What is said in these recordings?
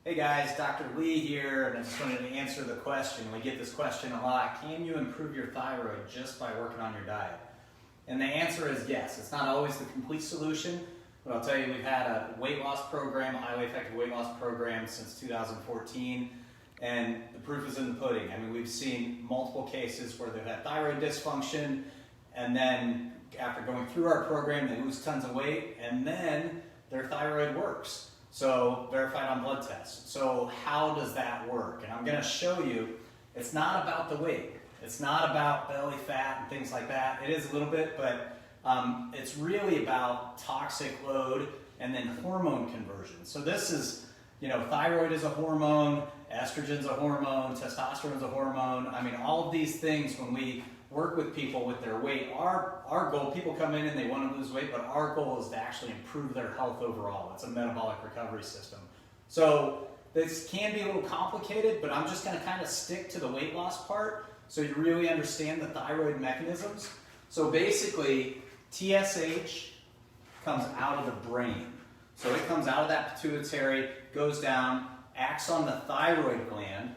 Hey guys, Dr. Lee here, and I just wanted to answer the question. We get this question a lot. Can you improve your thyroid just by working on your diet? And the answer is yes. It's not always the complete solution, but I'll tell you, we've had a weight loss program, a highly effective weight loss program since 2014, and the proof is in the pudding. I mean, we've seen multiple cases where they've had thyroid dysfunction, and then after going through our program, they lose tons of weight, and then their thyroid works. So verified on blood tests. So how does that work? And I'm going to show you, it's not about the weight. It's not about belly fat and things like that. It is a little bit, but it's really about toxic load and then hormone conversion. So this is, thyroid is a hormone, estrogen's a hormone, testosterone's a hormone. I mean, all of these things, when we work with people with their weight, our goal, people come in and they want to lose weight, but our goal is to actually improve their health overall. It's a metabolic recovery system. So this can be a little complicated, but I'm just going to kind of stick to the weight loss part so you really understand the thyroid mechanisms. So basically, TSH comes out of the brain. So it comes out of that pituitary, goes down, acts on the thyroid gland,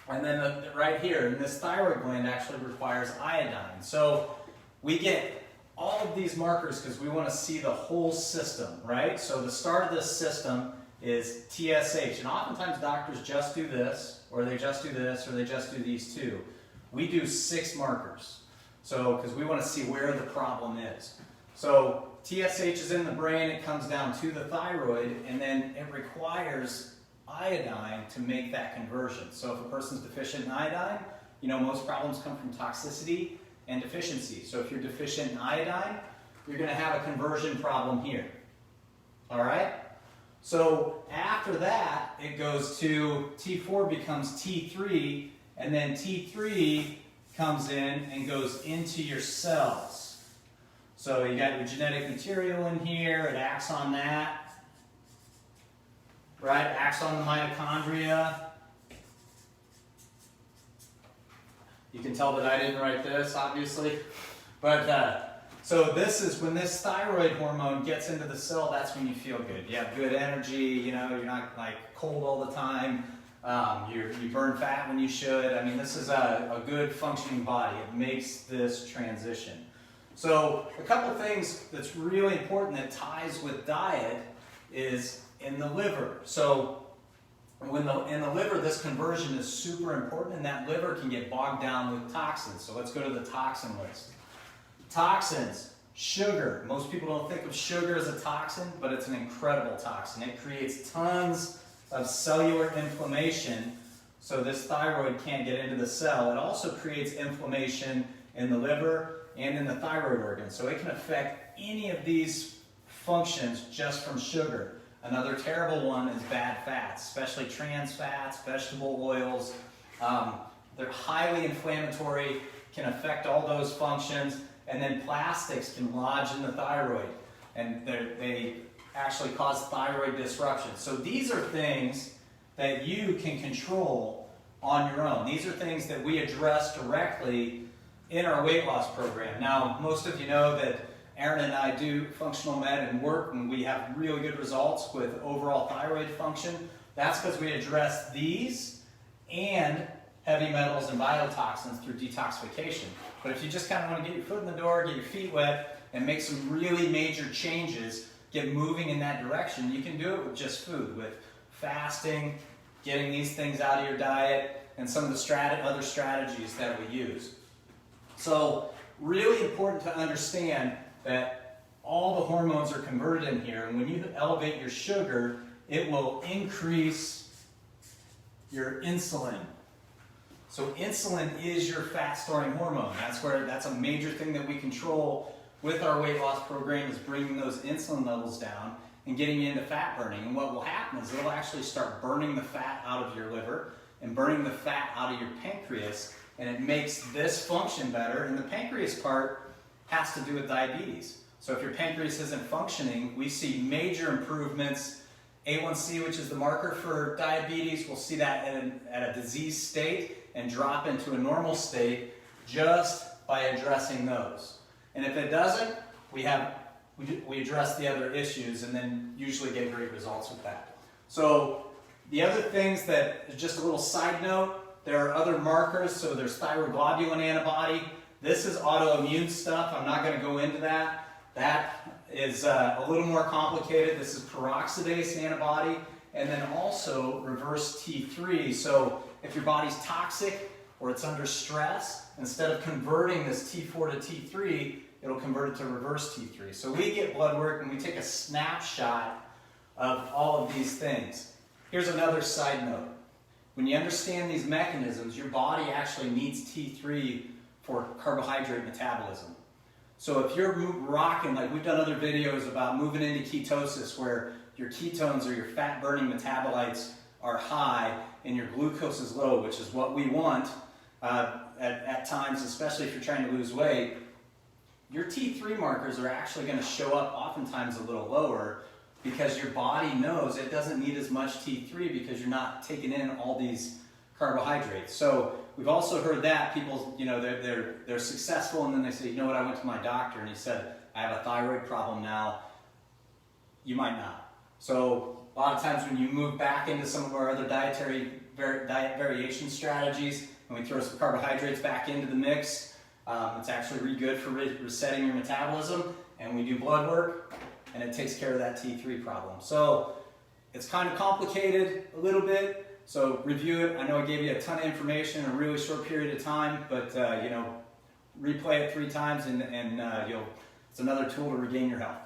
and then right here, and this thyroid gland actually requires iodine. So we get all of these markers because we want to see the whole system, right? So the start of this system is TSH. And oftentimes doctors just do this, or they just do this, or they just do these two. We do 6 markers. So, because we want to see where the problem is. So TSH is in the brain, it comes down to the thyroid, and then it requires iodine to make that conversion. So if a person's deficient in iodine, most problems come from toxicity and deficiency. So if you're deficient in iodine, you're going to have a conversion problem here. All right? So after that, it goes to T4 becomes T3, and then T3 comes in and goes into your cells. So you got your genetic material in here, it acts on that. Right, acts on the mitochondria. You can tell that I didn't write this, obviously. But so this is when this thyroid hormone gets into the cell, that's when you feel good. You have good energy, you're not like cold all the time. You burn fat when you should. I mean, this is a good functioning body. It makes this transition. So a couple things that's really important that ties with diet is in the liver. So in the liver, this conversion is super important, and that liver can get bogged down with toxins. So let's go to the toxin list. Toxins, sugar. Most people don't think of sugar as a toxin, but it's an incredible toxin. It creates tons of cellular inflammation, so this thyroid can't get into the cell. It also creates inflammation in the liver and in the thyroid organ. So it can affect any of these functions just from sugar. Another terrible one is bad fats, especially trans fats, vegetable oils. They're highly inflammatory, can affect all those functions, and then plastics can lodge in the thyroid, and they actually cause thyroid disruption. So these are things that you can control on your own. These are things that we address directly in our weight loss program. Now, most of you know that Aaron and I do functional med and work, and we have really good results with overall thyroid function. That's because we address these and heavy metals and biotoxins through detoxification. But if you just kind of want to get your foot in the door, get your feet wet, and make some really major changes, get moving in that direction, you can do it with just food, with fasting, getting these things out of your diet, and some of the other strategies that we use. So really important to understand that all the hormones are converted in here, and when you elevate your sugar, it will increase your insulin. So insulin is your fat-storing hormone. That's a major thing that we control with our weight loss program, is bringing those insulin levels down and getting you into fat burning. And what will happen is it'll actually start burning the fat out of your liver and burning the fat out of your pancreas, and it makes this function better. And the pancreas part has to do with diabetes. So if your pancreas isn't functioning, we see major improvements. A1C, which is the marker for diabetes, we'll see that at a disease state and drop into a normal state just by addressing those. And if it doesn't, we address the other issues and then usually get great results with that. So The other things that, just a little side note, there are other markers. So there's thyroid globulin antibody. This is autoimmune stuff. I'm not going to go into that. That is a little more complicated. This is peroxidase antibody. And then also reverse T3. So if your body's toxic or it's under stress, instead of converting this T4 to T3, it'll convert it to reverse T3. So we get blood work and we take a snapshot of all of these things. Here's another side note. When you understand these mechanisms, your body actually needs T3 for carbohydrate metabolism. So if you're rocking, like we've done other videos about moving into ketosis where your ketones or your fat-burning metabolites are high and your glucose is low, which is what we want at times, especially if you're trying to lose weight, your T3 markers are actually going to show up oftentimes a little lower because your body knows it doesn't need as much T3 because you're not taking in all these carbohydrates. So we've also heard that people, you know, they're successful and then they say, you know what, I went to my doctor and he said, I have a thyroid problem now. You might not. So a lot of times when you move back into some of our other diet variation strategies and we throw some carbohydrates back into the mix, it's actually really good for resetting your metabolism, and we do blood work and it takes care of that T3 problem. So it's kind of complicated a little bit, so review it. I know I gave you a ton of information in a really short period of time, but you know, replay it 3 times and it's another tool to regain your health.